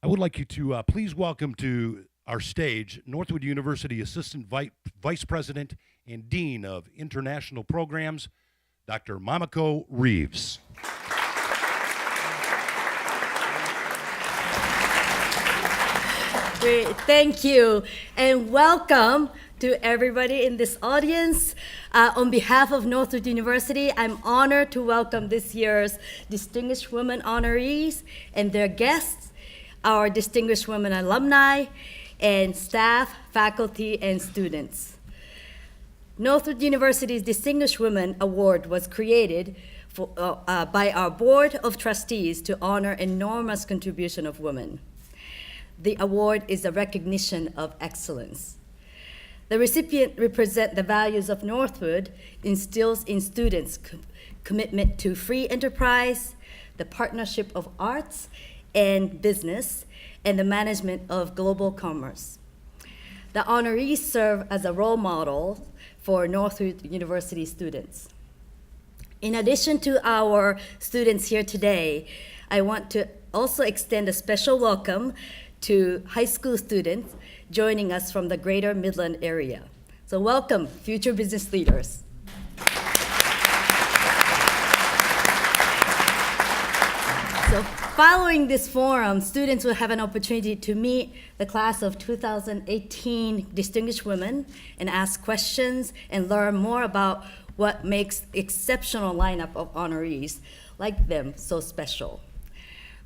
I would like you to please welcome to our stage Northwood University Assistant Vice President and Dean of International Programs, Dr. Monico Reeves. Great, thank you, and welcome to everybody in this audience. On behalf of Northwood University, I'm honored to welcome this year's Distinguished Women honorees and their guests, our Distinguished Women alumni, and staff, faculty, and students. Northwood University's Distinguished Women Award was created by our Board of Trustees to honor enormous contribution of women. The award is a recognition of excellence. The recipient represents the values of Northwood, instills in students commitment to free enterprise, the partnership of arts and business, and the management of global commerce. The honorees serve as a role model for Northwood University students. In addition to our students here today, I want to also extend a special welcome to high school students joining us from the greater Midland area. So welcome, future business leaders. So following this forum, students will have an opportunity to meet the class of 2018 Distinguished Women and ask questions and learn more about what makes exceptional lineup of honorees like them so special.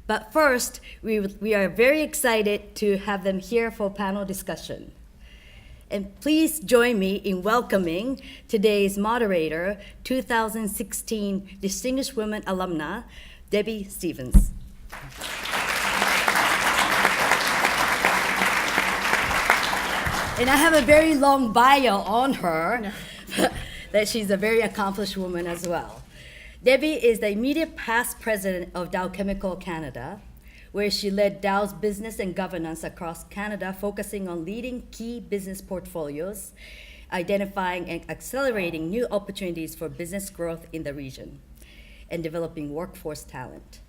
But first, we are very excited to have them here for panel discussion. And please join me in welcoming today's moderator, 2016 Distinguished Women alumna, Debbie Stevens. And I have a very long bio on her, that she's a very accomplished woman as well. Debbie is the immediate past president of Dow Chemical Canada, where she led Dow's business and governance across Canada, focusing on leading key business portfolios, identifying and accelerating new opportunities for business growth in the region, and developing workforce talent.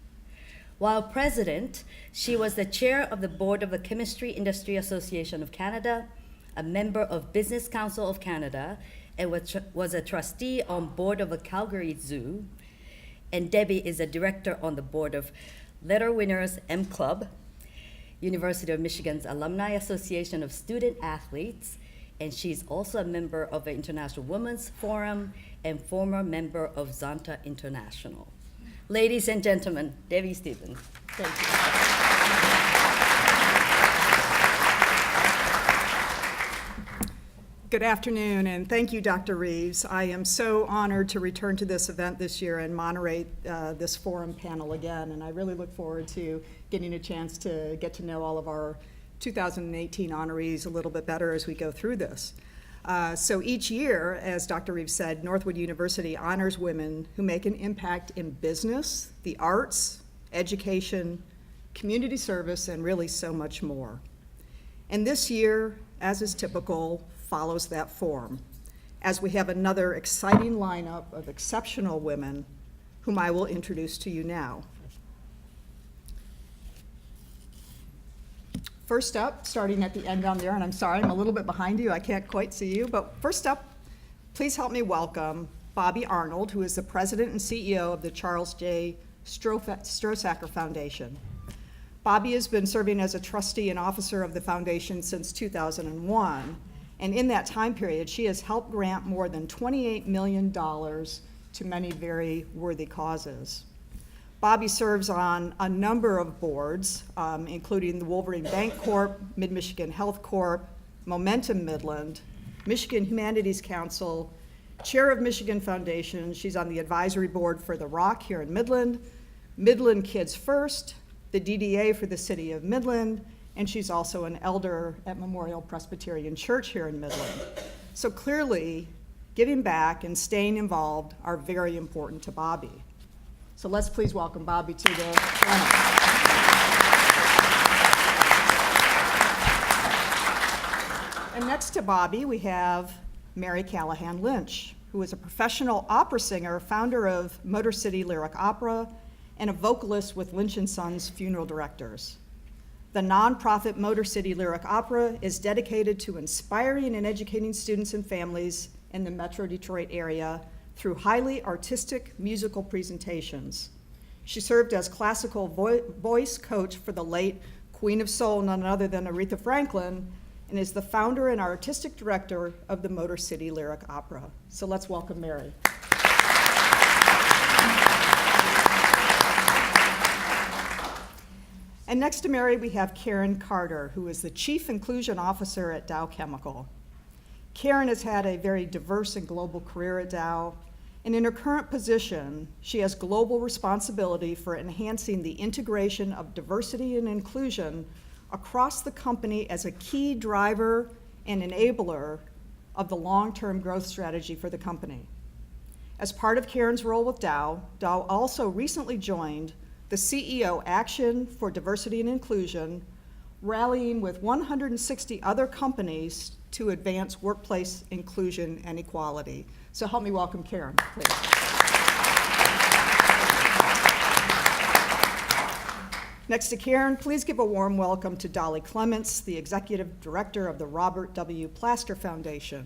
While president, she was the chair of the board of the Chemistry Industry Association of Canada, a member of Business Council of Canada, and was a trustee on board of the Calgary Zoo. And Debbie is a director on the board of Letter Winners M Club, University of Michigan's Alumni Association of Student Athletes, and she's also a member of the International Women's Forum and former member of Zonta International. Ladies and gentlemen, Debbie Stevens. Thank you. Good afternoon, and thank you, Dr. Reeves. I am so honored to return to this event this year and moderate this forum panel again, and I really look forward to getting a chance to get to know all of our 2018 honorees a little bit better as we go through this. So each year, as Dr. Reeves said, Northwood University honors women who make an impact in business, the arts, education, community service, and really so much more. And this year, as is typical, follows that form, as we have another exciting lineup of exceptional women whom I will introduce to you now. First up, starting at the end down there, and I'm sorry, I'm a little bit behind you, I can't quite see you, but first up, please help me welcome Bobby Arnold, who is the president and CEO of the Charles J. Strosacker Foundation. Bobby has been serving as a trustee and officer of the foundation since 2001, and in that time period, she has helped grant more than $28 million to many very worthy causes. Bobby serves on a number of boards, including the Wolverine Bank Corp., Mid-Michigan Health Corp., Momentum Midland, Michigan Humanities Council, chair of Michigan Foundation. She's on the advisory board for the Rock here in Midland, Midland Kids First, the DDA for the city of Midland, and she's also an elder at Memorial Presbyterian Church here in Midland. So clearly, giving back and staying involved are very important to Bobby. So let's please welcome Bobby to the panel. And next to Bobby, we have Mary Callahan Lynch, who is a professional opera singer, founder of Motor City Lyric Opera, and a vocalist with Lynch & Sons Funeral Directors. The nonprofit Motor City Lyric Opera is dedicated to inspiring and educating students and families in the Metro Detroit area through highly artistic musical presentations. She served as classical voice coach for the late Queen of Soul, none other than Aretha Franklin, and is the founder and artistic director of the Motor City Lyric Opera. So let's welcome Mary. And next to Mary, we have Karen Carter, who is the Chief Inclusion Officer at Dow Chemical. Karen has had a very diverse and global career at Dow, and in her current position, she has global responsibility for enhancing the integration of diversity and inclusion across the company as a key driver and enabler of the long-term growth strategy for the company. As part of Karen's role with Dow, Dow also recently joined the CEO Action for Diversity and Inclusion, rallying with 160 other companies to advance workplace inclusion and equality. So help me welcome Karen, please. Next to Karen, please give a warm welcome to Dolly Clements, the Executive Director of the Robert W. Plaster Foundation.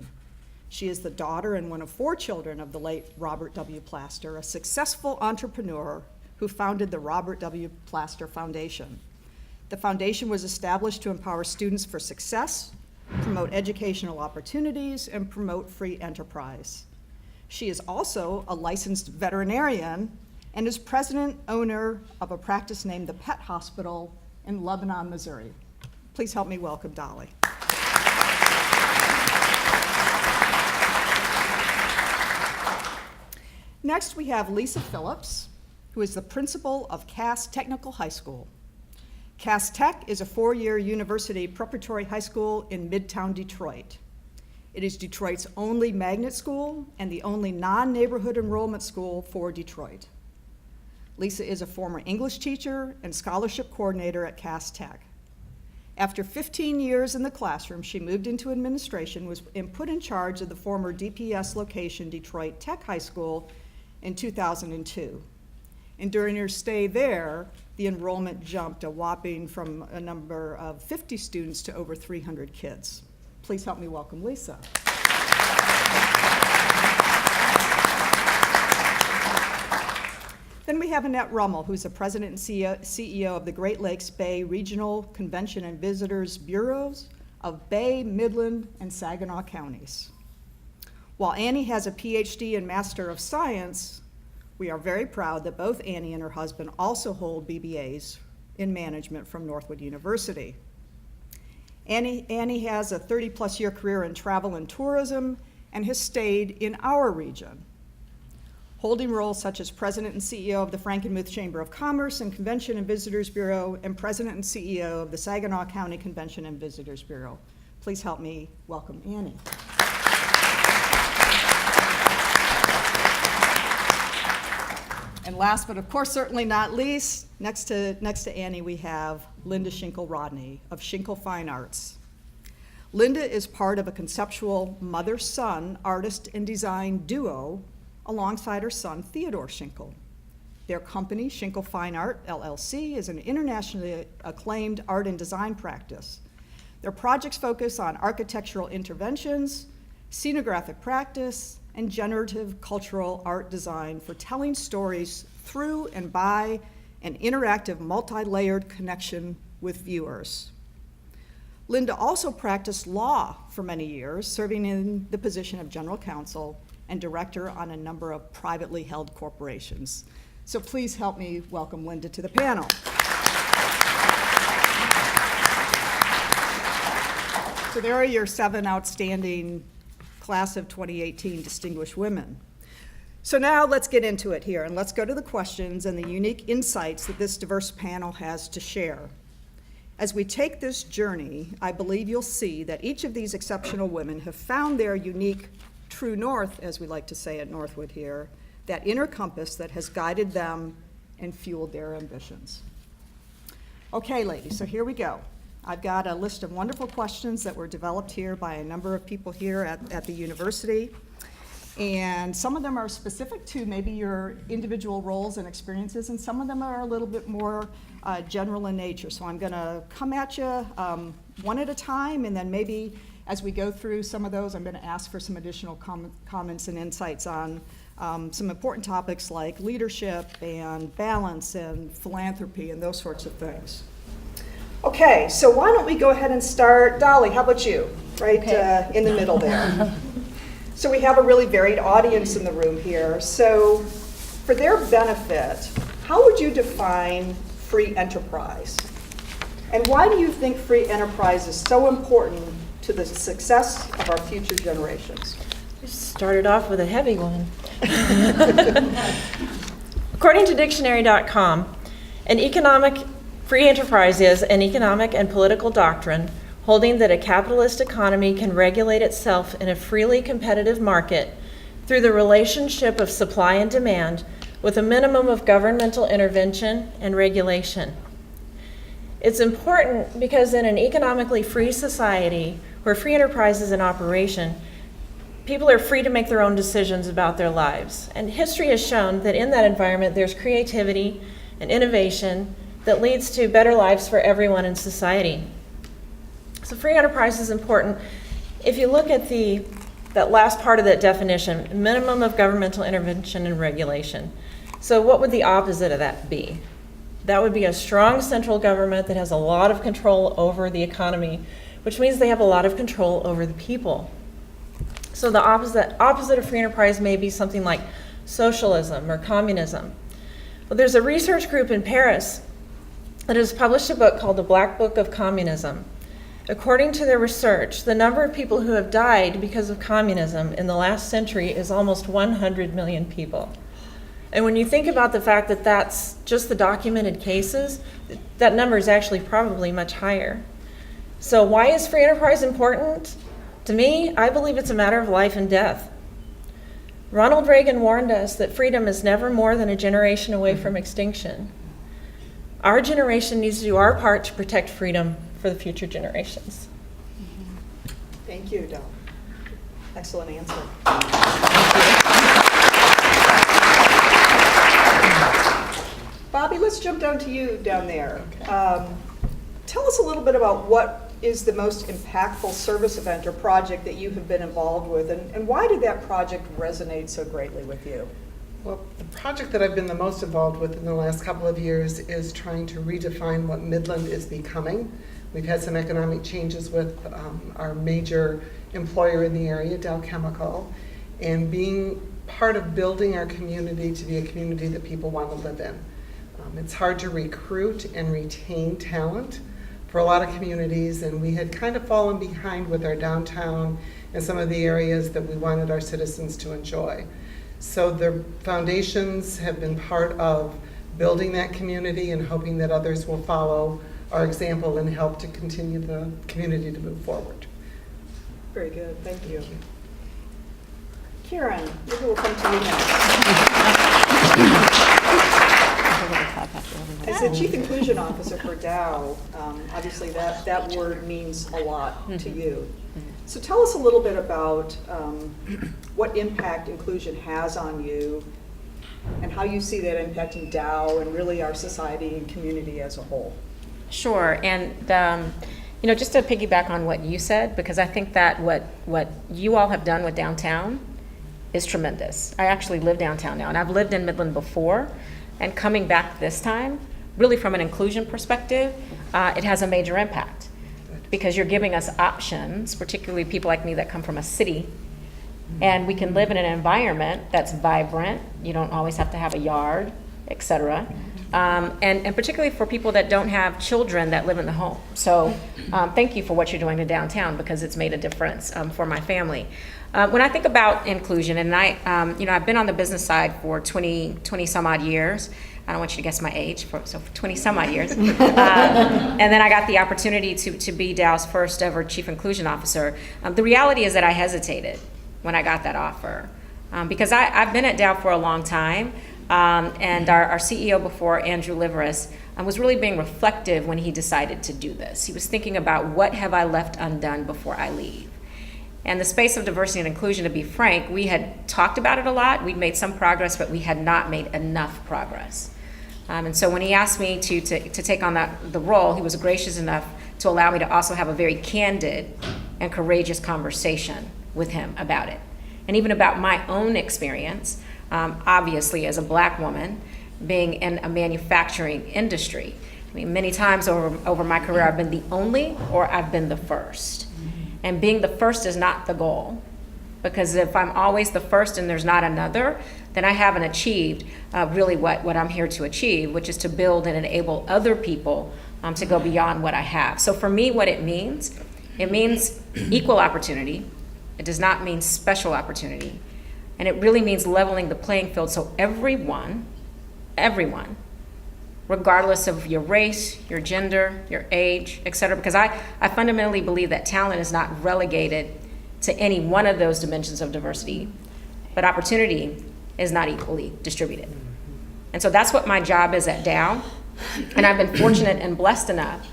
She is the daughter and one of 4 children of the late Robert W. Plaster, a successful entrepreneur who founded the Robert W. Plaster Foundation. The foundation was established to empower students for success, promote educational opportunities, and promote free enterprise. She is also a licensed veterinarian and is president owner of a practice named the Pet Hospital in Lebanon, Missouri. Please help me welcome Dolly. Next, we have Lisa Phillips, who is the principal of Cass Technical High School. Cass Tech is a 4-year university preparatory high school in Midtown Detroit. It is Detroit's only magnet school and the only non-neighborhood enrollment school for Detroit. Lisa is a former English teacher and scholarship coordinator at Cass Tech. After 15 years in the classroom, she moved into administration and put in charge of the former DPS location, Detroit Tech High School, in 2002. And during her stay there, the enrollment jumped a whopping from a number of 50 students to over 300 kids. Please help me welcome Lisa. Then we have Annette Rummel, who's the president and CEO of the Great Lakes Bay Regional Convention and Visitors Bureaus of Bay, Midland, and Saginaw counties. While Annie has a PhD and Master of Science, we are very proud that both Annie and her husband also hold BBAs in management from Northwood University. Annie has a 30-plus year career in travel and tourism and has stayed in our region, holding roles such as president and CEO of the Frankenmuth Chamber of Commerce and Convention and Visitors Bureau and president and CEO of the Saginaw County Convention and Visitors Bureau. Please help me welcome Annie. And last, but of course certainly not least, next to Annie, we have Linda Schinkel Rodney of Schinkel Fine Arts. Linda is part of a conceptual mother-son artist and design duo alongside her son, Theodore Schinkel. Their company, Schinkel Fine Art, LLC, is an internationally acclaimed art and design practice. Their projects focus on architectural interventions, scenographic practice, and generative cultural art design for telling stories through and by an interactive, multi-layered connection with viewers. Linda also practiced law for many years, serving in the position of general counsel and director on a number of privately held corporations. So please help me welcome Linda to the panel. So there are your 7 outstanding class of 2018 distinguished women. So now let's get into it here, and let's go to the questions and the unique insights that this diverse panel has to share. As we take this journey, I believe you'll see that each of these exceptional women have found their unique true north, as we like to say at Northwood here, that inner compass that has guided them and fueled their ambitions. Okay, ladies, so here we go. I've got a list of wonderful questions that were developed here by a number of people here at the university. And some of them are specific to maybe your individual roles and experiences, and some of them are a little bit more general in nature. So I'm gonna come at you one at a time, and then maybe as we go through some of those, I'm gonna ask for some additional comments and insights on some important topics like leadership and balance and philanthropy and those sorts of things. Okay, so why don't we go ahead and start. Dolly, how about you? Right in the middle there. So we have a really varied audience in the room here. So for their benefit, how would you define free enterprise? And why do you think free enterprise is so important to the success of our future generations? You started off with a heavy one. According to dictionary.com, free enterprise is an economic and political doctrine holding that a capitalist economy can regulate itself in a freely competitive market through the relationship of supply and demand with a minimum of governmental intervention and regulation. It's important because in an economically free society where free enterprise is in operation, people are free to make their own decisions about their lives. And history has shown that in that environment, there's creativity and innovation that leads to better lives for everyone in society. So free enterprise is important. If you look at that last part of that definition, minimum of governmental intervention and regulation. So what would the opposite of that be? That would be a strong central government that has a lot of control over the economy, which means they have a lot of control over the people. So the opposite of free enterprise may be something like socialism or communism. Well, there's a research group in Paris that has published a book called The Black Book of Communism. According to their research, the number of people who have died because of communism in the last century is almost 100 million people. And when you think about the fact that that's just the documented cases, that number is actually probably much higher. So why is free enterprise important? To me, I believe it's a matter of life and death. Ronald Reagan warned us that freedom is never more than a generation away from extinction. Our generation needs to do our part to protect freedom for the future generations. Thank you, Del. Excellent answer. Bobby, let's jump down to you down there. Tell us a little bit about what is the most impactful service event or project that you have been involved with, and why did that project resonate so greatly with you? Well, the project that I've been the most involved with in the last couple of years is trying to redefine what Midland is becoming. We've had some economic changes with our major employer in the area, Dow Chemical, and being part of building our community to be a community that people want to live in. It's hard to recruit and retain talent for a lot of communities, and we had kind of fallen behind with our downtown and some of the areas that we wanted our citizens to enjoy. So the foundations have been part of building that community and hoping that others will follow our example and help to continue the community to move forward. Very good, thank you. Karen, maybe we'll come to you next. As the Chief Inclusion Officer for Dow, obviously that word means a lot to you. So tell us a little bit about what impact inclusion has on you and how you see that impacting Dow and really our society and community as a whole. Sure, and just to piggyback on what you said, because I think that what you all have done with downtown is tremendous. I actually live downtown now, and I've lived in Midland before, and coming back this time, really from an inclusion perspective, it has a major impact because you're giving us options, particularly people like me that come from a city, and we can live in an environment that's vibrant. You don't always have to have a yard, et cetera. And particularly for people that don't have children that live in the home. So thank you for what you're doing in downtown because it's made a difference for my family. When I think about inclusion, and I've been on the business side for 20 some odd years. I don't want you to guess my age, so for 20 some odd years. And then I got the opportunity to be Dow's first ever Chief Inclusion Officer. The reality is that I hesitated when I got that offer because I've been at Dow for a long time. And our CEO before, Andrew Liveris, was really being reflective when he decided to do this. He was thinking about what have I left undone before I leave. And the space of diversity and inclusion, to be frank, we had talked about it a lot. We'd made some progress, but we had not made enough progress. And so when he asked me to take on the role, he was gracious enough to allow me to also have a very candid and courageous conversation with him about it. And even about my own experience, obviously as a Black woman, being in a manufacturing industry. I mean, many times over my career, I've been the only or I've been the first. And being the first is not the goal, because if I'm always the first and there's not another, then I haven't achieved really what I'm here to achieve, which is to build and enable other people to go beyond what I have. So for me, what it means equal opportunity. It does not mean special opportunity. And it really means leveling the playing field so everyone, regardless of your race, your gender, your age, et cetera, because I fundamentally believe that talent is not relegated to any one of those dimensions of diversity, but opportunity is not equally distributed. And so that's what my job is at Dow, and I've been fortunate and blessed enough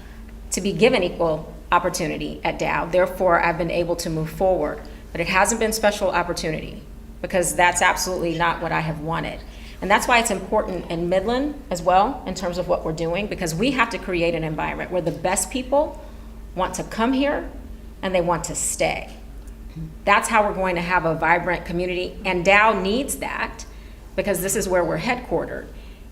to be given equal opportunity at Dow. Therefore, I've been able to move forward, but it hasn't been special opportunity, because that's absolutely not what I have wanted. And that's why it's important in Midland as well, in terms of what we're doing, because we have to create an environment where the best people want to come here and they want to stay. That's how we're going to have a vibrant community, and Dow needs that, because this is where we're headquartered.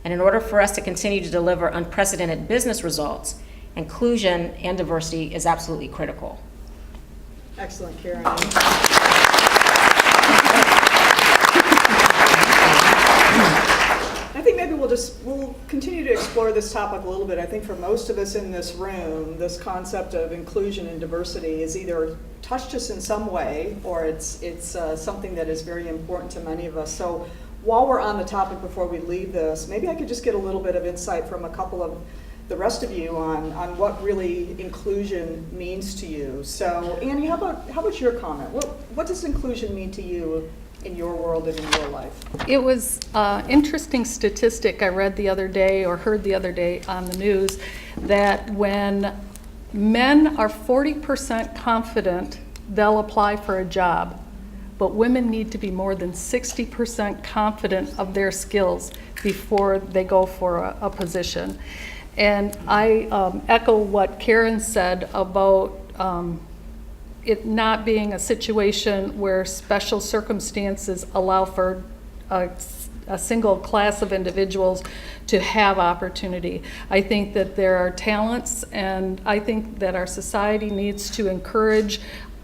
And in order for us to continue to deliver unprecedented business results, inclusion and diversity is absolutely critical. Excellent, Karen. I think maybe we'll continue to explore this topic a little bit. I think for most of us in this room, this concept of inclusion and diversity is either touched us in some way, or it's something that is very important to many of us. So while we're on the topic, before we leave this, maybe I could just get a little bit of insight from a couple of the rest of you on what really inclusion means to you. So Annie, how about your comment? What does inclusion mean to you in your world and in your life? It was an interesting statistic I read the other day, or heard the other day on the news, that when men are 40% confident they'll apply for a job, but women need to be more than 60% confident of their skills before they go for a position. And I echo what Karen said about it not being a situation where special circumstances allow for a single class of individuals to have opportunity. I think that there are talents, and I think that our society needs to encourage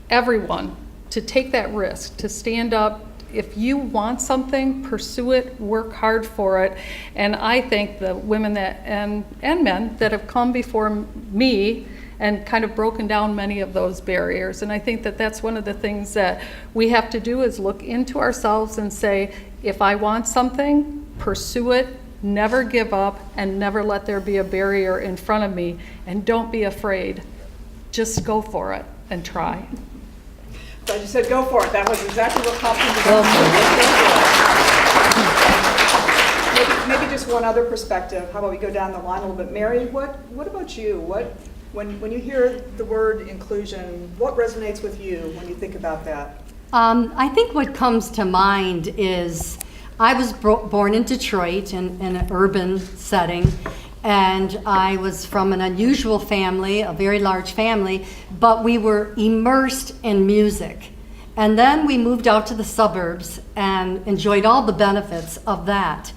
everyone to take that risk, to stand up. If you want something, pursue it, work hard for it. And I think the women and men that have come before me and kind of broken down many of those barriers. And I think that that's one of the things that we have to do, is look into ourselves and say, if I want something, pursue it, never give up, and never let there be a barrier in front of me. And don't be afraid. Just go for it and try. So I just said go for it. That was exactly what popped into my head. Maybe just one other perspective. How about we go down the line a little bit? Mary, what about you? When you hear the word inclusion, what resonates with you when you think about that? I think what comes to mind is I was born in Detroit in an urban setting, and I was from an unusual family, a very large family, but we were immersed in music. And then we moved out to the suburbs and enjoyed all the benefits of that.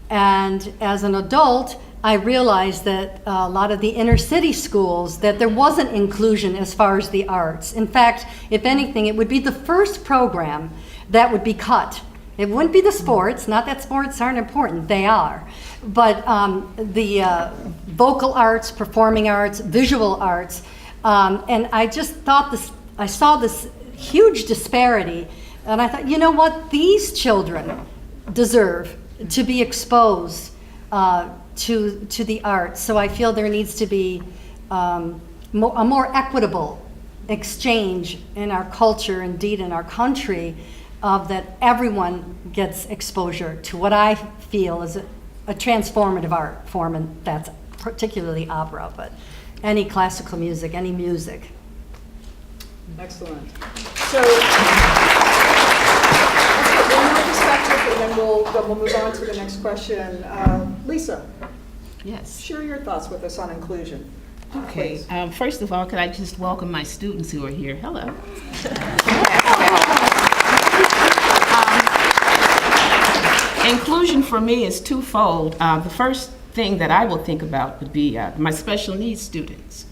And as an adult, I realized that a lot of the inner city schools, that there wasn't inclusion as far as the arts. In fact, if anything, it would be the first program that would be cut. It wouldn't be the sports, not that sports aren't important, they are. But the vocal arts, performing arts, visual arts, and I just thought I saw this huge disparity, and I thought, you know what, these children deserve to be exposed to the arts. So I feel there needs to be a more equitable exchange in our culture, indeed in our country, of that everyone gets exposure to what I feel is a transformative art form, and that's particularly opera, but any classical music, any music. Excellent. So, okay, one more perspective, and then we'll move on to the next question. Lisa, Yes. share your thoughts with us on inclusion. Okay. Please. First of all, could I just welcome my students who are here? Hello. Inclusion for me is twofold. The first thing that I will think about would be my special needs students'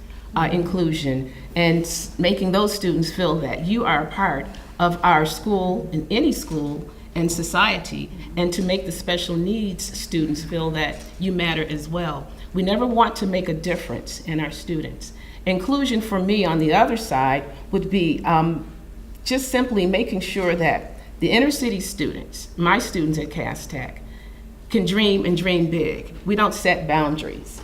inclusion, and making those students feel that you are a part of our school, in any school, and society, and to make the special needs students feel that you matter as well. We never want to make a difference in our students. Inclusion for me on the other side would be just simply making sure that the inner city students, my students at Cass Tech, can dream and dream big. We don't set boundaries.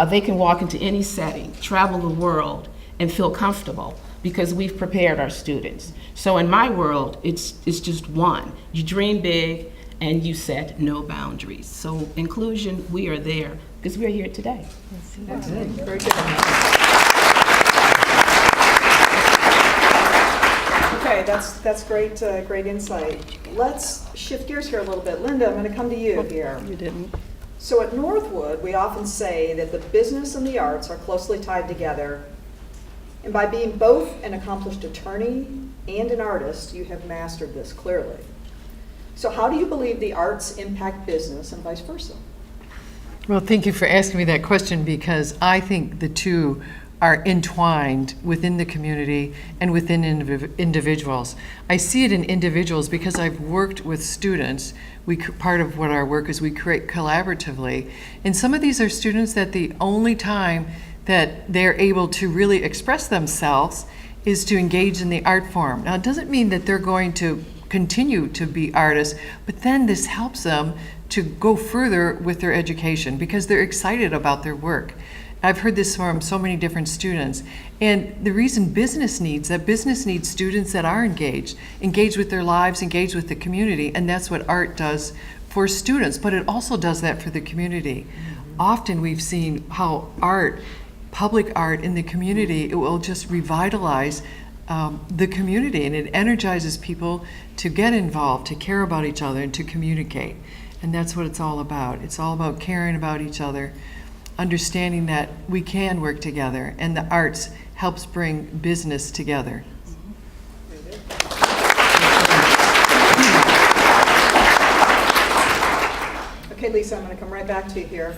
They can walk into any setting, travel the world, and feel comfortable because we've prepared our students. So in my world, it's just one. You dream big and you set no boundaries. So inclusion, we are there because we're here today. Excellent. Very good. Okay, that's great, great insight. Let's shift gears here a little bit. Linda, I'm going to come to you here. You didn't. So at Northwood, we often say that the business and the arts are closely tied together. And by being both an accomplished attorney and an artist, you have mastered this clearly. So how do you believe the arts impact business and vice versa? Well, thank you for asking me that question, because I think the two are entwined within the community and within individuals. I see it in individuals because I've worked with students. Part of what our work is we create collaboratively. And some of these are students that the only time that they're able to really express themselves is to engage in the art form. Now, it doesn't mean that they're going to continue to be artists, but then this helps them to go further with their education because they're excited about their work. I've heard this from so many different students. And the reason business needs students that are engaged with their lives, engaged with the community, and that's what art does for students, but it also does that for the community. Often we've seen how public art in the community, it will just revitalize the community, and it energizes people to get involved, to care about each other, and to communicate. And that's what it's all about. It's all about caring about each other, understanding that we can work together, and the arts helps bring business together. Okay, Lisa, I'm going to come right back to you here.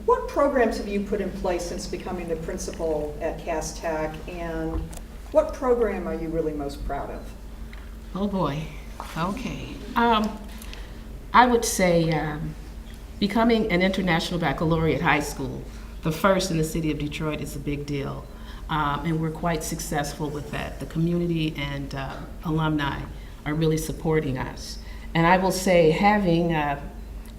What programs have you put in place since becoming the principal at Cass Tech, and what program are you really most proud of? Oh boy, okay. I would say becoming an international baccalaureate high school, the first in the city of Detroit, is a big deal. And we're quite successful with that. The community and alumni are really supporting us. And I will say, having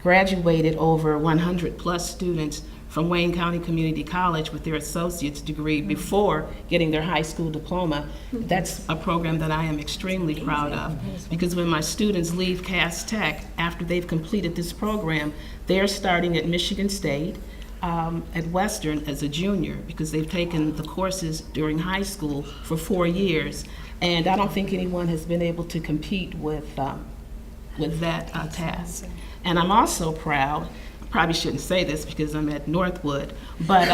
graduated over 100 plus students from Wayne County Community College with their associate's degree before getting their high school diploma, that's a program that I am extremely proud of. Because when my students leave Cass Tech, after they've completed this program, they're starting at Michigan State, at Western as a junior, because they've taken the courses during high school for 4 years. And I don't think anyone has been able to compete with that task. And I'm also proud, probably shouldn't say this because I'm at Northwood, but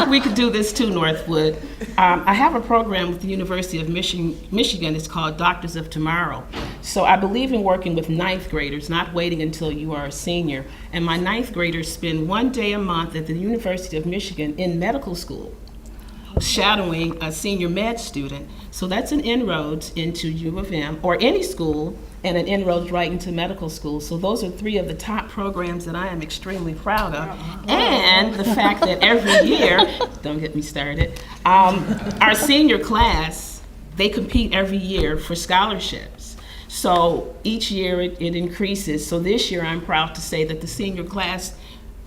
we could do this too, Northwood. I have a program with the University of Michigan. It's called Doctors of Tomorrow. So I believe in working with ninth graders, not waiting until you are a senior. And my ninth graders spend 1 day a month at the University of Michigan in medical school, shadowing a senior med student. So that's an inroads into U of M or any school, and an inroads right into medical school. So those are 3 of the top programs that I am extremely proud of. And the fact that every year, don't get me started, our senior class, they compete every year for scholarships. So each year it increases. So this year I'm proud to say that the senior class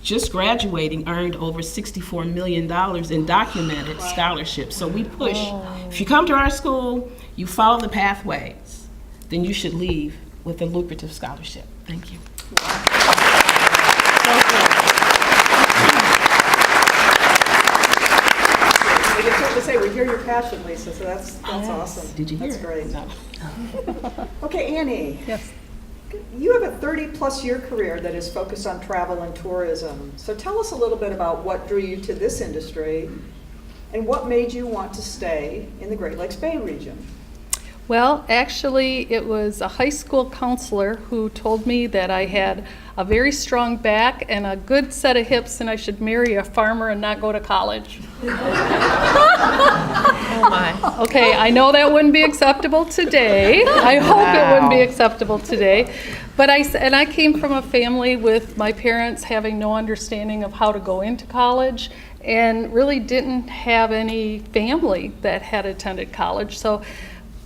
just graduating earned over $64 million in documented scholarships. So we push. If you come to our school, you follow the pathways, then you should leave with a lucrative scholarship. Thank you. It's hard to say, we hear your passion, Lisa, so that's awesome. Did you hear That's it? great. No. Okay, Annie. Yes. You have a 30-plus year career that is focused on travel and tourism. So tell us a little bit about what drew you to this industry and what made you want to stay in the Great Lakes Bay region. Well, actually, it was a high school counselor who told me that I had a very strong back and a good set of hips and I should marry a farmer and not go to college. Oh my. Okay, I know that wouldn't be acceptable today. I hope it wouldn't be acceptable today. But I came from a family with my parents having no understanding of how to go into college and really didn't have any family that had attended college.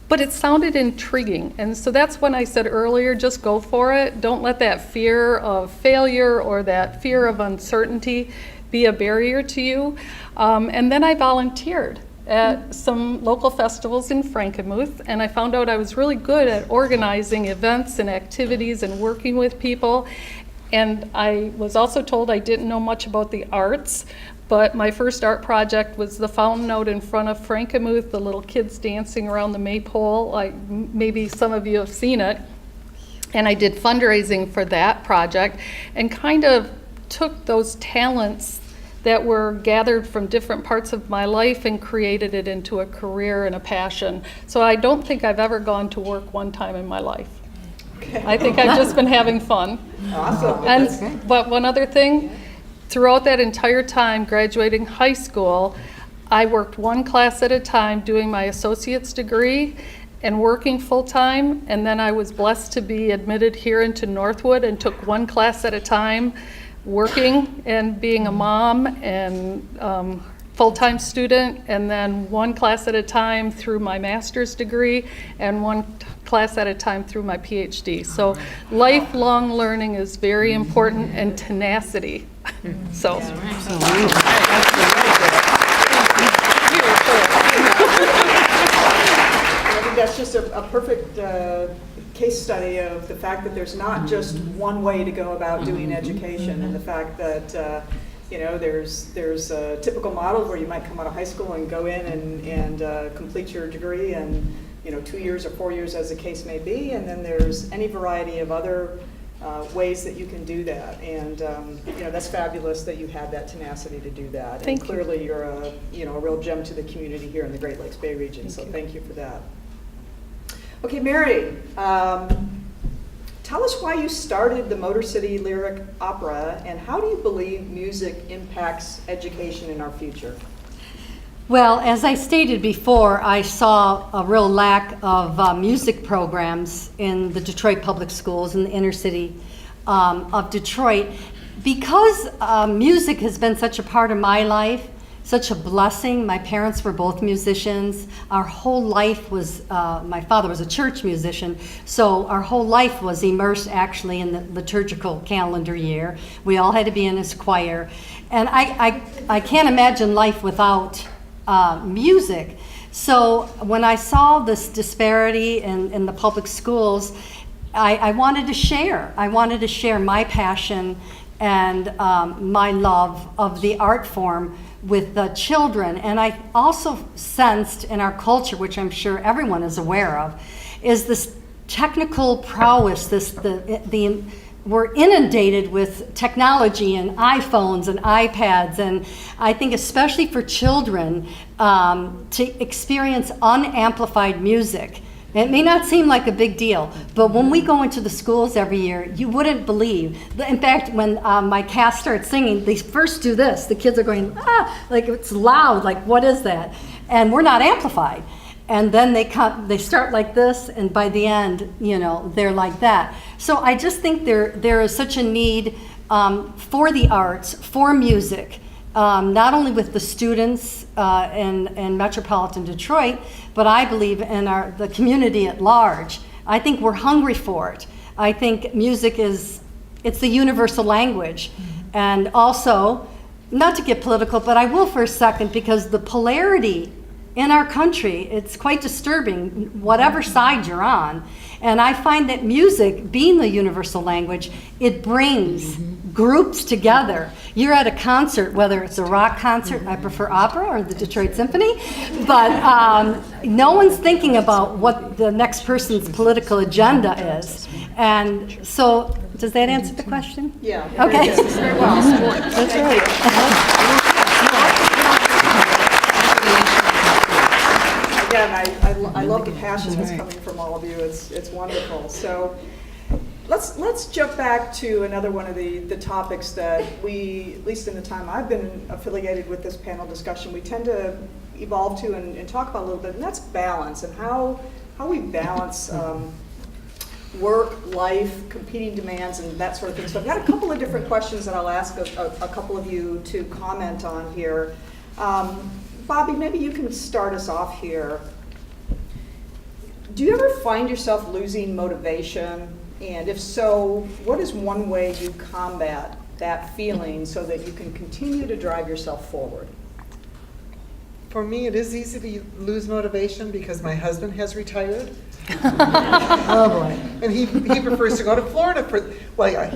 But it sounded intriguing. And so that's when I said earlier, just go for it. Don't let that fear of failure or that fear of uncertainty be a barrier to you. And then I volunteered at some local festivals in Frankenmuth, and I found out I was really good at organizing events and activities and working with people. And I was also told I didn't know much about the arts, but my first art project was the fountain out in front of Frankenmuth, the little kids dancing around the maypole. Maybe some of you have seen it. And I did fundraising for that project and kind of took those talents that were gathered from different parts of my life and created it into a career and a passion. So I don't think I've ever gone to work one time in my life. Okay. I think I've just been having fun. Awesome. But one other thing, throughout that entire time, graduating high school, I worked one class at a time doing my associate's degree and working full-time, and then I was blessed to be admitted here into Northwood and took one class at a time, working and being a mom and full-time student, and then one class at a time through my master's degree and one class at a time through my PhD. So lifelong learning is very important, and tenacity. So. I think that's just a perfect case study of the fact that there's not just one way to go about doing education, and the fact that there's a typical model where you might come out of high school and go in and complete your degree in 2 years or 4 years as the case may be, and then there's any variety of other ways that you can do that, and that's fabulous that you had that tenacity to do that. Thank and clearly you're a real gem to the community here in the Great Lakes Bay region. Thank you for that. Okay, Mary, tell us why you started the Motor City Lyric Opera, and how do you believe music impacts education in our future? Well, as I stated before, I saw a real lack of music programs in the Detroit public schools in the inner city of Detroit. Because music has been such a part of my life, such a blessing. My parents were both musicians. Our whole life was, my father was a church musician, so our whole life was immersed actually in the liturgical calendar year. We all had to be in his choir. And I can't imagine life without music. So when I saw this disparity in the public schools, I wanted to share. I wanted to share my passion and my love of the art form with the children. And I also sensed in our culture, which I'm sure everyone is aware of, is this technical prowess, we're inundated with technology and iPhones and iPads, and I think especially for children to experience unamplified music. It may not seem like a big deal, but when we go into the schools every year, you wouldn't believe. In fact, when my cast starts singing, they first do this. The kids are going, like it's loud, like what is that? And we're not amplified. And then they start like this, and by the end, they're like that. So I just think there is such a need for the arts, for music, not only with the students in metropolitan Detroit, but I believe in the community at large. I think we're hungry for it. I think music it's the universal language. And also, not to get political, but I will for a second, because the polarity in our country, it's quite disturbing, whatever side you're on. And I find that music, being the universal language, it brings groups together. You're at a concert, whether it's a rock concert, I prefer opera, or the Detroit Symphony, but no one's thinking about what the next person's political agenda is. And so, does that answer the question? Yeah. Okay. Very well. That's right. Again, I love the passion that's coming from all of you. It's wonderful. So let's jump back to another one of the topics that we, at least in the time I've been affiliated with this panel discussion, we tend to evolve to and talk about a little bit, and that's balance and how we balance work, life, competing demands, and that sort of thing. So I've got a couple of different questions that I'll ask a couple of you to comment on here. Bobby, maybe you can start us off here. Do you ever find yourself losing motivation? And if so, what is one way you combat that feeling so that you can continue to drive yourself forward? For me, it is easy to lose motivation because my husband has retired. Oh, boy. And he prefers to go to Florida for, well, yeah,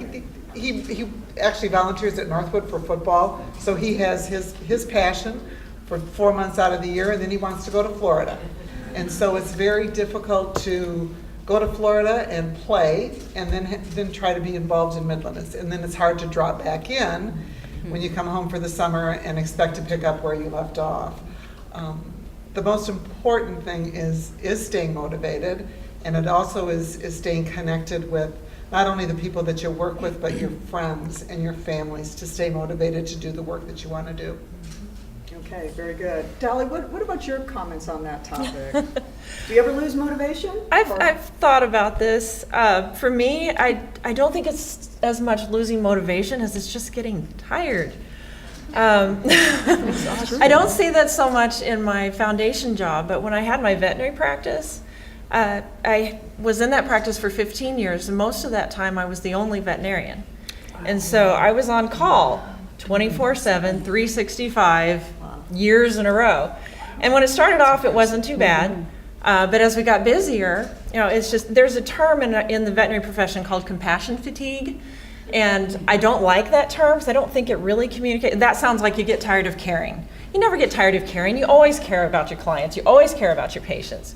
he actually volunteers at Northwood for football, so he has his passion for 4 months out of the year, and then he wants to go to Florida. And so it's very difficult to go to Florida and play, and then try to be involved in Midland. And then it's hard to draw back in when you come home for the summer and expect to pick up where you left off. The most important thing is staying motivated, and it also is staying connected with not only the people that you work with, but your friends and your families to stay motivated to do the work that you want to do. Okay, very good. Dolly, what about your comments on that topic? Do you ever lose motivation? I've thought about this. For me, I don't think it's as much losing motivation as it's just getting tired. I don't see that so much in my foundation job, but when I had my veterinary practice, I was in that practice for 15 years, and most of that time I was the only veterinarian. And so I was on call 24/7, 365, years in a row. And when it started off, it wasn't too bad. But as we got busier, it's just, there's a term in the veterinary profession called compassion fatigue. And I don't like that term because I don't think it really communicates. That sounds like you get tired of caring. You never get tired of caring. You always care about your clients. You always care about your patients.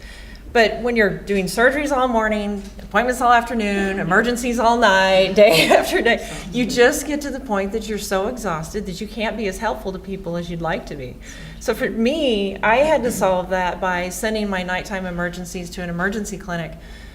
But when you're doing surgeries all morning, appointments all afternoon, emergencies all night, day after day, you just get to the point that you're so exhausted that you can't be as helpful to people as you'd like to be. So for me, I had to solve that by sending my nighttime emergencies to an emergency clinic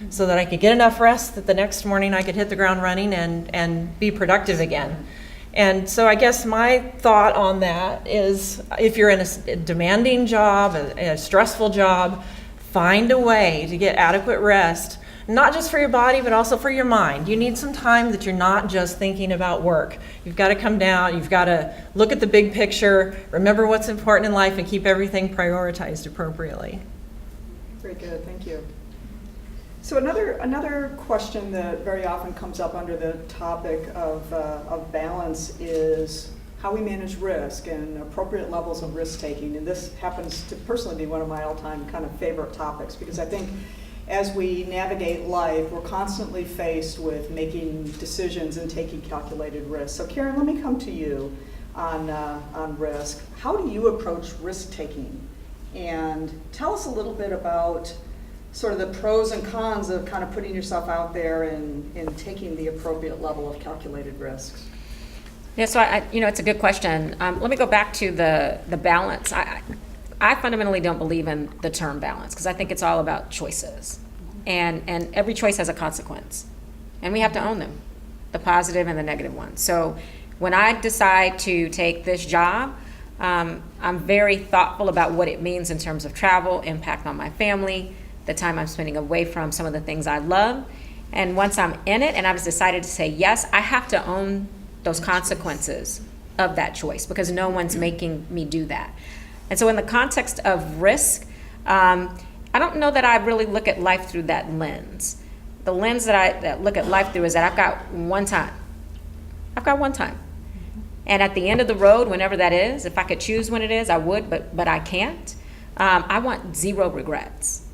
so that I could get enough rest that the next morning I could hit the ground running and be productive again. And so I guess my thought on that is, if you're in a demanding job, a stressful job, find a way to get adequate rest, not just for your body, but also for your mind. You need some time that you're not just thinking about work. You've got to come down, you've got to look at the big picture, remember what's important in life, and keep everything prioritized appropriately. Very good, thank you. So another question that very often comes up under the topic of balance is how we manage risk and appropriate levels of risk taking. And this happens to personally be one of my all-time kind of favorite topics, because I think as we navigate life, we're constantly faced with making decisions and taking calculated risks. So Karen, let me come to you on risk. How do you approach risk taking? And tell us a little bit about sort of the pros and cons of kind of putting yourself out there and taking the appropriate level of calculated risks. Yeah, so it's a good question. Let me go back to the balance. I fundamentally don't believe in the term balance, because I think it's all about choices, and every choice has a consequence, and we have to own them, the positive and the negative ones. So when I decide to take this job, I'm very thoughtful about what it means in terms of travel, impact on my family, the time I'm spending away from some of the things I love. And once I'm in it and I've decided to say yes, I have to own those consequences of that choice, because no one's making me do that. And so in the context of risk, I don't know that I really look at life through that lens. The lens that I look at life through is that I've got one time. And at the end of the road, whenever that is, if I could choose when it is, I would, but I can't. I want zero regrets.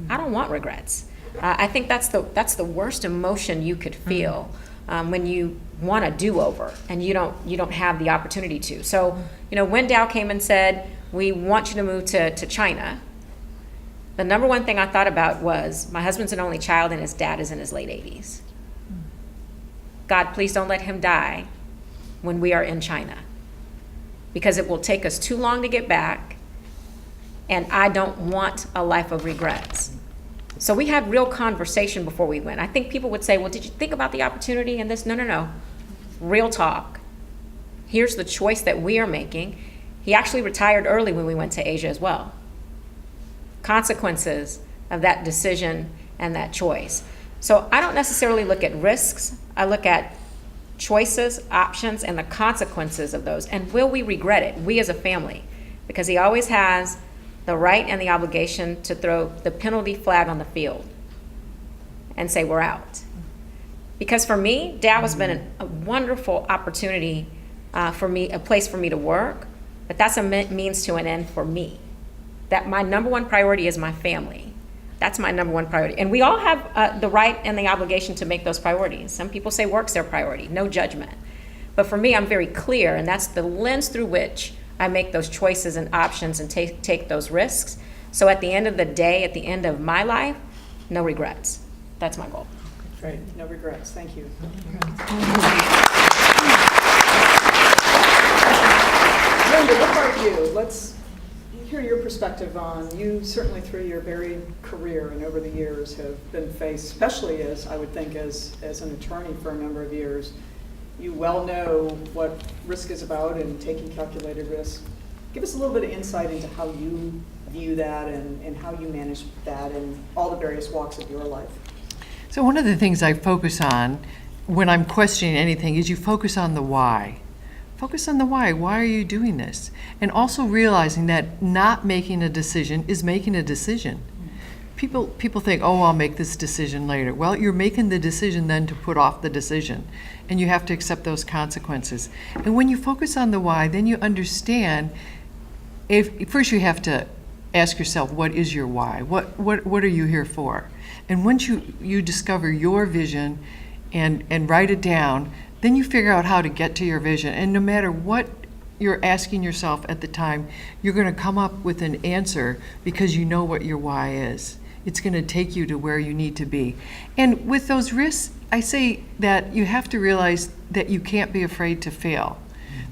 I don't want regrets. I think that's the worst emotion you could feel, when you want a do-over, and you don't have the opportunity to. So, when Dow came and said, we want you to move to China, the number one thing I thought about was, my husband's an only child and his dad is in his late 80s. God, please don't let him die when we are in China, because it will take us too long to get back, and I don't want a life of regrets. So we had real conversation before we went. I think people would say, well, did you think about the opportunity and this? No. Real talk. Here's the choice that we are making. He actually retired early when we went to Asia as well. Consequences of that decision and that choice. So I don't necessarily look at risks. I look at choices, options, and the consequences of those. And will we regret it? We as a family. Because he always has the right and the obligation to throw the penalty flag on the field and say, we're out. Because for me, Dow has been a wonderful opportunity for me, a place for me to work, but that's a means to an end for me. That my number one priority is my family. That's my number one priority. And we all have the right and the obligation to make those priorities. Some people say work's their priority, no judgment. But for me, I'm very clear, and that's the lens through which I make those choices and options and take those risks. So at the end of the day, at the end of my life, no regrets. That's my goal. Great, no regrets, thank you. Linda, what about you? Let's hear your perspective on, you certainly through your varied career and over the years have been faced, especially as I would think as an attorney for a number of years, you well know what risk is about and taking calculated risk. Give us a little bit of insight into how you view that and how you manage that in all the various walks of your life. So one of the things I focus on when I'm questioning anything is you focus on the why. Focus on the why. Why are you doing this? And also realizing that not making a decision is making a decision. People think, oh, I'll make this decision later. Well, you're making the decision then to put off the decision, and you have to accept those consequences. And when you focus on the why, then you understand, first you have to ask yourself, what is your why? What are you here for? And once you discover your vision and write it down, then you figure out how to get to your vision. And no matter what you're asking yourself at the time, you're going to come up with an answer because you know what your why is. It's going to take you to where you need to be. And with those risks, I say that you have to realize that you can't be afraid to fail.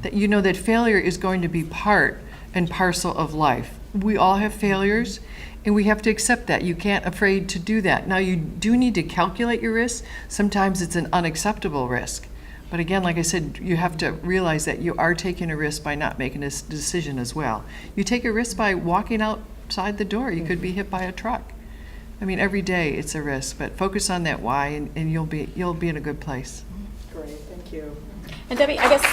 That you know that failure is going to be part and parcel of life. We all have failures, and we have to accept that. You can't afraid to do that. Now, you do need to calculate your risk. Sometimes it's an unacceptable risk. But again, like I said, you have to realize that you are taking a risk by not making a decision as well. You take a risk by walking outside the door. You could be hit by a truck. I mean, every day it's a risk, but focus on that why, and you'll be in a good place. Great, thank you. And Debbie, I guess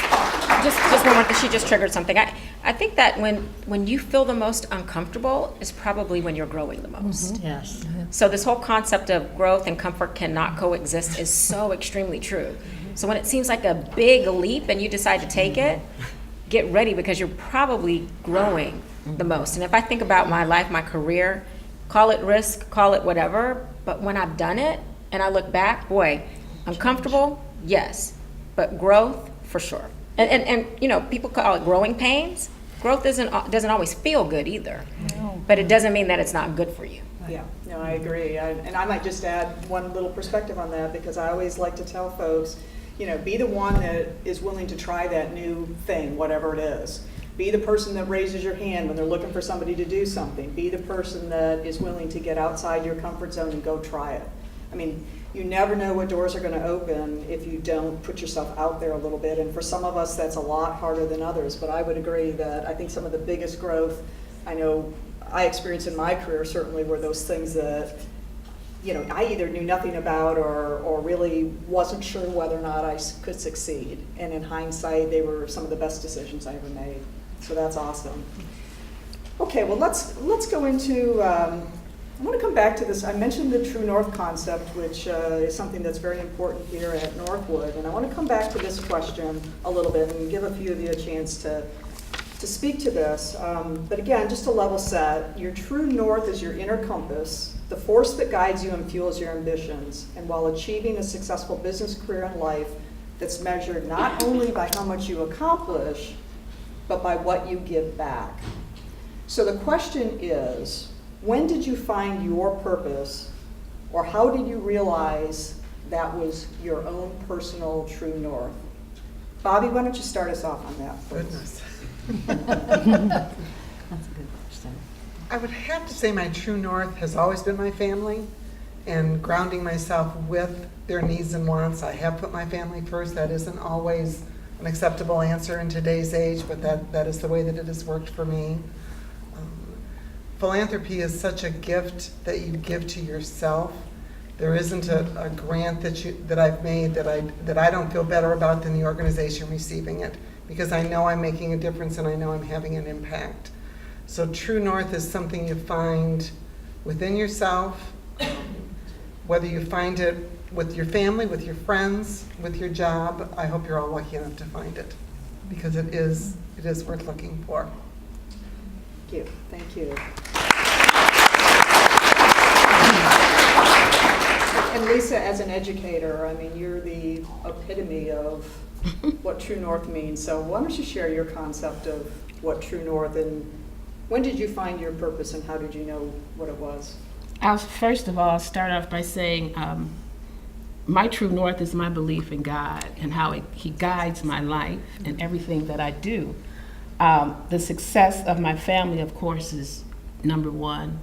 just one more thing. She just triggered something. I think that when you feel the most uncomfortable is probably when you're growing the most. Yes. So this whole concept of growth and comfort cannot coexist is so extremely true. So when it seems like a big leap and you decide to take it, get ready because you're probably growing the most. And if I think about my life, my career, call it risk, call it whatever, but when I've done it and I look back, boy, uncomfortable, yes, but growth for sure. And you know, people call it growing pains. Growth doesn't always feel good either, but it doesn't mean that it's not good for you. Yeah, no, I agree. And I might just add one little perspective on that, because I always like to tell folks, you know, be the one that is willing to try that new thing, whatever it is. Be the person that raises your hand when they're looking for somebody to do something. Be the person that is willing to get outside your comfort zone and go try it. I mean, you never know what doors are going to open if you don't put yourself out there a little bit. And for some of us, that's a lot harder than others. But I would agree that I think some of the biggest growth I know I experienced in my career certainly were those things that, you know, I either knew nothing about or really wasn't sure whether or not I could succeed. And in hindsight, they were some of the best decisions I ever made. So that's awesome. Okay, well, let's go into, I want to come back to this. I mentioned the Truenorth Concept, which is something that's very important here at Northwood. And I want to come back to this question a little bit and give a few of you a chance to speak to this. But again, just to level set, your true north is your inner compass, the force that guides you and fuels your ambitions. And while achieving a successful business career and life, that's measured not only by how much you accomplish, but by what you give back. So the question is, when did you find your purpose, or how did you realize that was your own personal true north? Bobby, why don't you start us off on that, please? Goodness. That's a good question. I would have to say my true north has always been my family, and grounding myself with their needs and wants. I have put my family first. That isn't always an acceptable answer in today's age, but that is the way that it has worked for me. Philanthropy is such a gift that you give to yourself. There isn't a grant that I've made that I don't feel better about than the organization receiving it, because I know I'm making a difference and I know I'm having an impact. So true north is something you find within yourself, whether you find it with your family, with your friends, with your job. I hope you're all lucky enough to find it, because it is worth looking for. Thank you. Thank you. And Lisa, as an educator, I mean, you're the epitome of what True North means. So why don't you share your concept of what True North, and when did you find your purpose and how did you know what it was? I'll first of all start off by saying my true north is my belief in God and how He guides my life and everything that I do. The success of my family, of course, is number one,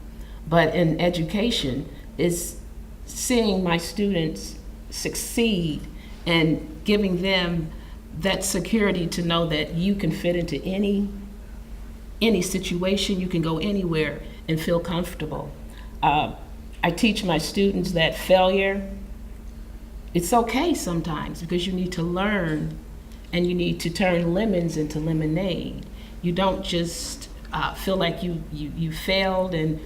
but in education is seeing my students succeed and giving them that security to know that you can fit into any situation, you can go anywhere and feel comfortable. I teach my students that failure, it's okay sometimes, because you need to learn and you need to turn lemons into lemonade. You don't just feel like you failed and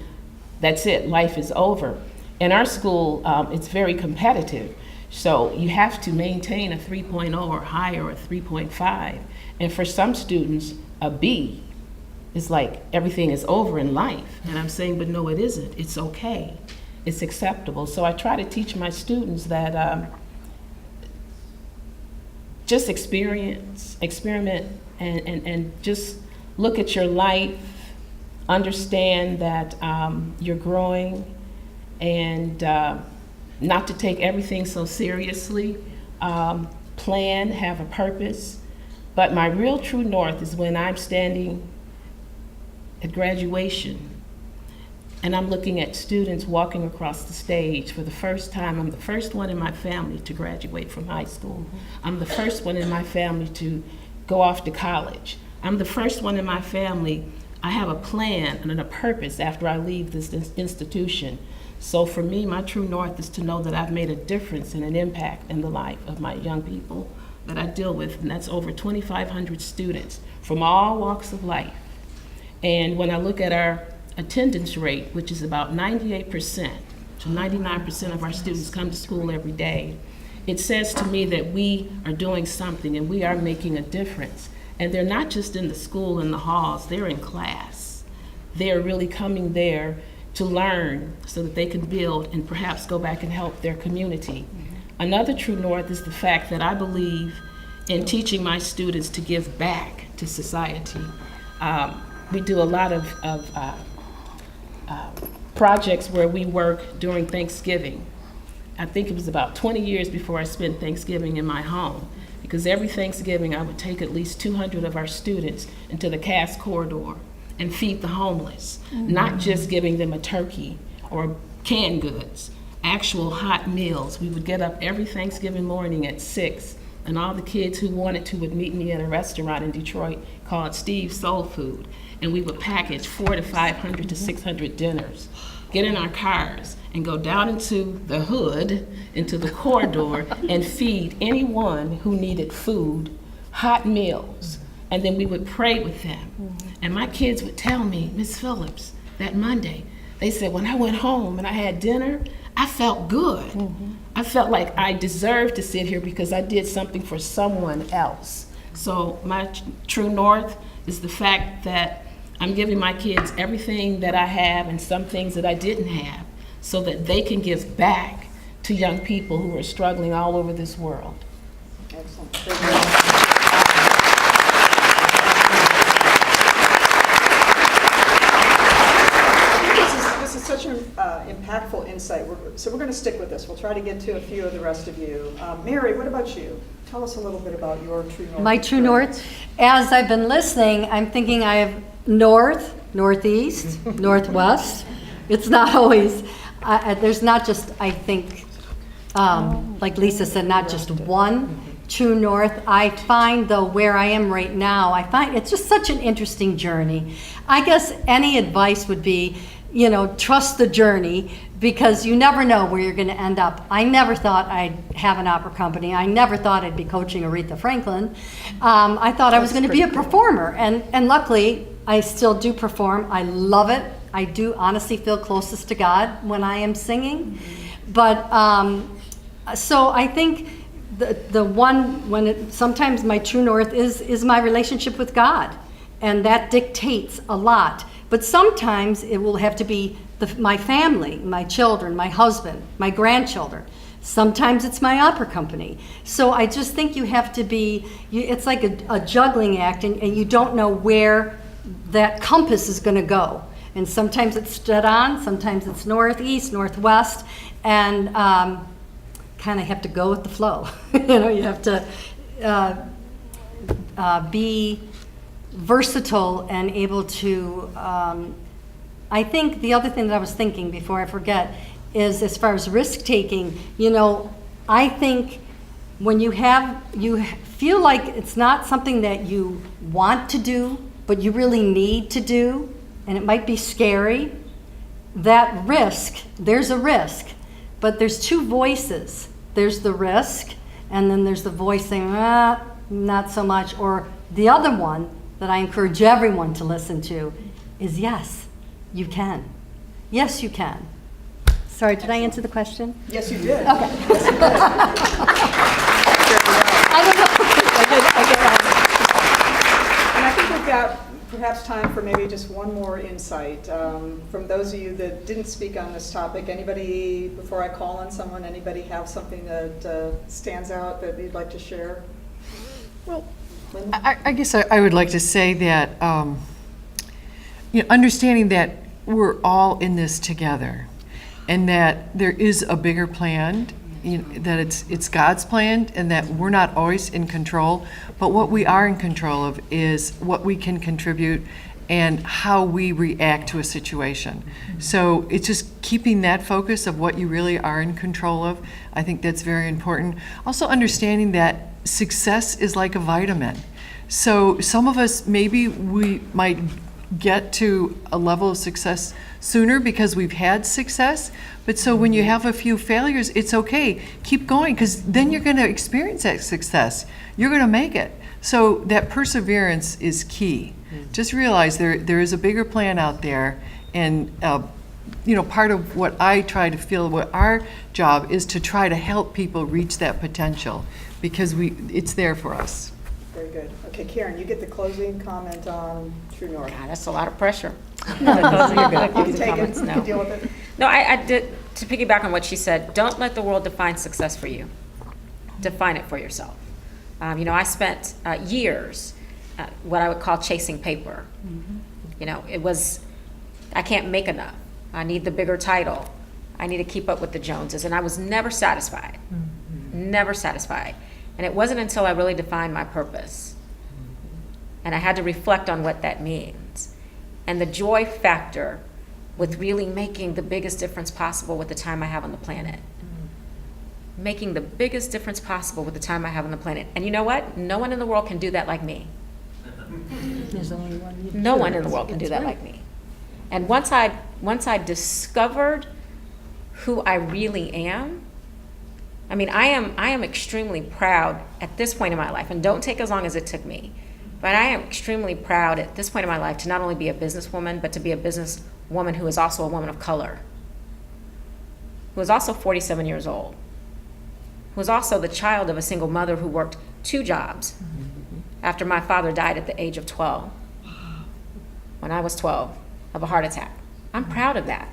that's it, life is over. In our school, it's very competitive. So you have to maintain a 3.0 or higher, or a 3.5. And for some students, a B is like everything is over in life. And I'm saying, but no, it isn't. It's okay. It's acceptable. So I try to teach my students that just experiment, and just look at your life, understand that you're growing, and not to take everything so seriously. Plan, have a purpose. But my real true north is when I'm standing at graduation and I'm looking at students walking across the stage for the first time. I'm the first one in my family to graduate from high school. I'm the first one in my family to go off to college. I'm the first one in my family. I have a plan and a purpose after I leave this institution. So for me, my true north is to know that I've made a difference and an impact in the life of my young people that I deal with, and that's over 2,500 students from all walks of life. And when I look at our attendance rate, which is about 98% to 99% of our students come to school every day, it says to me that we are doing something and we are making a difference. And they're not just in the school, in the halls, they're in class. They're really coming there to learn so that they can build and perhaps go back and help their community. Another true north is the fact that I believe in teaching my students to give back to society. We do a lot of projects where we work during Thanksgiving. I think it was about 20 years before I spent Thanksgiving in my home, because every Thanksgiving I would take at least 200 of our students into the Cass Corridor and feed the homeless, not just giving them a turkey or canned goods, actual hot meals. We would get up every Thanksgiving morning at 6, and all the kids who wanted to would meet me at a restaurant in Detroit called Steve's Soul Food, and we would package 400 to 500 to 600 dinners, get in our cars, and go down into the hood, into the corridor, and feed anyone who needed food, hot meals. And then we would pray with them. And my kids would tell me, Miss Phillips, that Monday, they said, when I went home and I had dinner, I felt good. I felt like I deserved to sit here because I did something for someone else. So my true north is the fact that I'm giving my kids everything that I have and some things that I didn't have, so that they can give back to young people who are struggling all over this world. Excellent. Very good. This is such an impactful insight. So we're going to stick with this. We'll try to get to a few of the rest of you. Mary, what about you? Tell us a little bit about your True North. My True North. As I've been listening, I'm thinking I have north, northeast, northwest. It's not always, there's not just, I think, like Lisa said, not just one True North. I find, though, where I am right now, I find it's just such an interesting journey. I guess any advice would be, trust the journey, because you never know where you're going to end up. I never thought I'd have an opera company. I never thought I'd be coaching Aretha Franklin. I thought I was going to be a performer, and luckily, I still do perform. I love it. I do honestly feel closest to God when I am singing. But so I think the one sometimes my True North is my relationship with God, and that dictates a lot. But sometimes it will have to be my family, my children, my husband, my grandchildren. Sometimes it's my opera company. So I just think you have to be, it's like a juggling act, and you don't know where that compass is going to go. And sometimes it's dead on, sometimes it's northeast, northwest, and kind of have to go with the flow. You have to be versatile and able to, I think the other thing that I was thinking before I forget is, as far as risk taking, I think when you feel like it's not something that you want to do, but you really need to do, and it might be scary, that risk, there's a risk, but there's two voices. There's the risk, and then there's the voice saying, not so much, or the other one that I encourage everyone to listen to is, yes, you can. Yes, you can. Sorry, did I answer the question? Yes, you did. Okay. Yes, you did. I don't know. And I think we've got perhaps time for maybe just one more insight. From those of you that didn't speak on this topic, anybody, before I call on someone, anybody have something that stands out that you'd like to share? Well, I guess I would like to say that, understanding that we're all in this together, and that there is a bigger plan, that it's God's plan, and that we're not always in control, but what we are in control of is what we can contribute and how we react to a situation. So it's just keeping that focus of what you really are in control of. I think that's very important. Also understanding that success is like a vitamin. So some of us, maybe we might get to a level of success sooner because we've had success, but so when you have a few failures, it's okay. Keep going, because then you're going to experience that success. You're going to make it. So that perseverance is key. Just realize there is a bigger plan out there, and part of what I try to feel, what our job is to try to help people reach that potential, because it's there for us. Very good. Okay, Karen, you get the closing comment on True North. God, that's a lot of pressure. You can take it. You can deal with it. No, I did, to piggyback on what she said, don't let the world define success for you. Define it for yourself. I spent years, what I would call chasing paper. It was, I can't make enough. I need the bigger title. I need to keep up with the Joneses. And I was never satisfied. Never satisfied. And it wasn't until I really defined my purpose. And I had to reflect on what that means. And the joy factor with really making the biggest difference possible with the time I have on the planet. Making the biggest difference possible with the time I have on the planet. And you know what? No one in the world can do that like me. There's only one. No one in the world can do that like me. And once I discovered who I really am, I am extremally proud at this point in my life, and don't take as long as it took me, but I am extremely proud at this point in my life to not only be a businesswoman, but to be a businesswoman who is also a woman of color, who is also 47 years old, who is also the child of a single mother who worked 2 jobs after my father died at the age of 12, when I was 12, of a heart attack. I'm proud of that,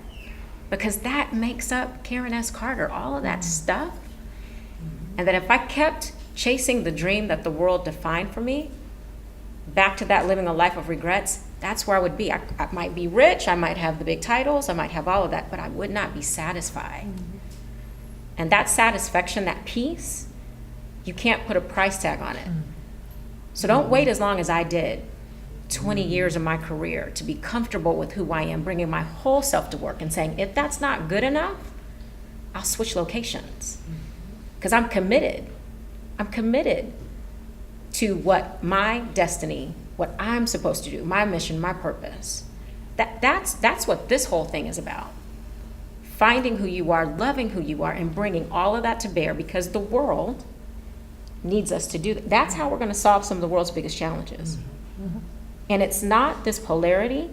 because that makes up Karen S. Carter, all of that stuff. And that if I kept chasing the dream that the world defined for me, back to that living a life of regrets, that's where I would be. I might be rich, I might have the big titles, I might have all of that, but I would not be satisfied. And that satisfaction, that peace, you can't put a price tag on it. So don't wait as long as I did, 20 years of my career, to be comfortable with who I am, bringing my whole self to work and saying, if that's not good enough, I'll switch locations. Because I'm committed. I'm committed to what my destiny, what I'm supposed to do, my mission, my purpose. That's what this whole thing is about. Finding who you are, loving who you are, and bringing all of that to bear, because the world needs us to do that. That's how we're going to solve some of the world's biggest challenges. And it's not this polarity.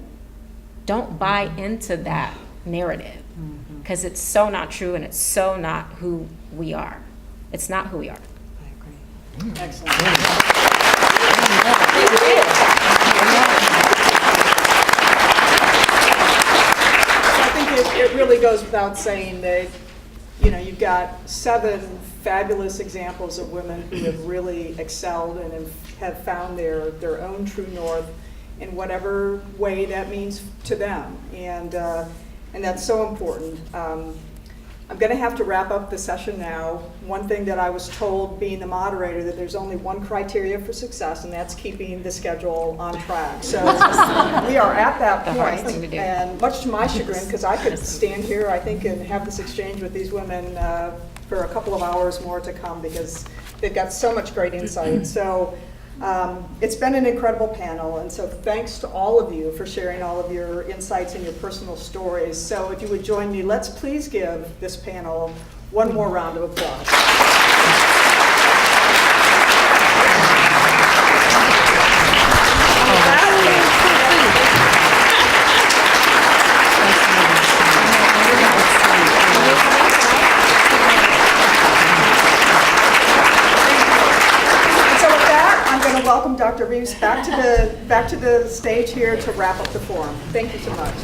Don't buy into that narrative, because it's so not true and it's so not who we are. It's not who we are. Excellent. I think it really goes without saying that, you know, you've got 7 fabulous examples of women who have really excelled and have found their own true north in whatever way that means to them. And that's so important. I'm going to have to wrap up the session now. One thing that I was told, being the moderator, that there's only one criteria for success, and that's keeping the schedule on track. So we are at that point, and much to my chagrin, because I could stand here, I think, and have this exchange with these women for a couple of hours more to come, because they've got so much great insight. So it's been an incredible panel, and so thanks to all of you for sharing all of your insights and your personal stories. So if you would join me, let's please give this panel one more round of applause. Welcome Dr. Reeves back to the stage here to wrap up the forum. Thank you so much.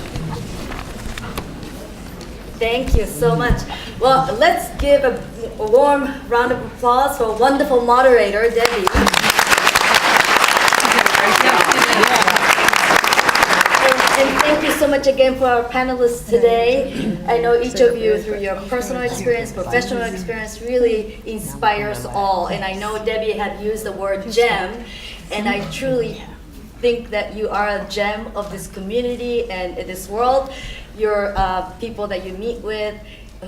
Thank you so much. Well, let's give a warm round of applause for a wonderful moderator, Debbie. And thank you so much again for our panelists today. I know each of you, through your personal experience, professional experience, really inspires all. And I know Debbie had used the word gem, and I truly think that you are a gem of this community and this world. You're people that you meet with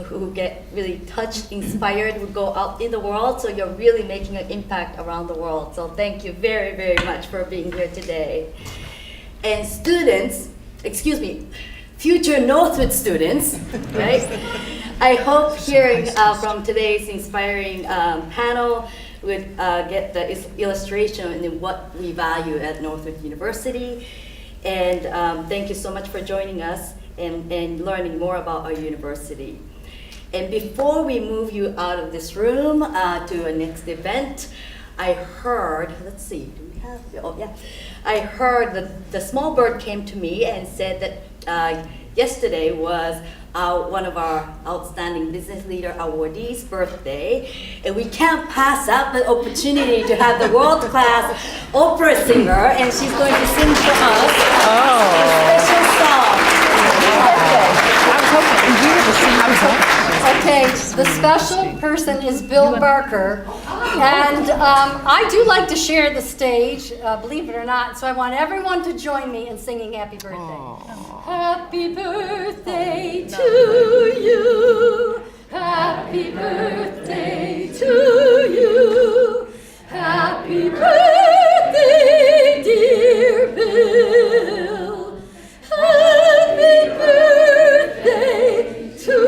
who get really touched, inspired, who go out in the world. So you're really making an impact around the world. So thank you very, very much for being here today. And students, future Northwood students, right? I hope hearing from today's inspiring panel would get the illustration in what we value at Northwood University. And thank you so much for joining us and learning more about our university. And before we move you out of this room to a next event, I heard, let's see, do we have, oh yeah. I heard that the small bird came to me and said that yesterday was one of our outstanding business leader awardees' birthday, and we can't pass up the opportunity to have the world-class opera singer, and she's going to sing for us a special song. Okay, the special person is Bill Barker, and I do like to share the stage, believe it or not, so I want everyone to join me in singing Happy Birthday. Aww. Happy birthday to you, happy birthday to you, happy birthday, dear Bill, happy birthday to you.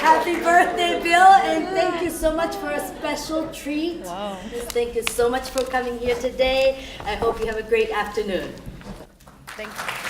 Happy birthday, Bill, and thank you so much for a special treat. Wow. Thank you so much for coming here today. I hope you have a great afternoon. Thank you.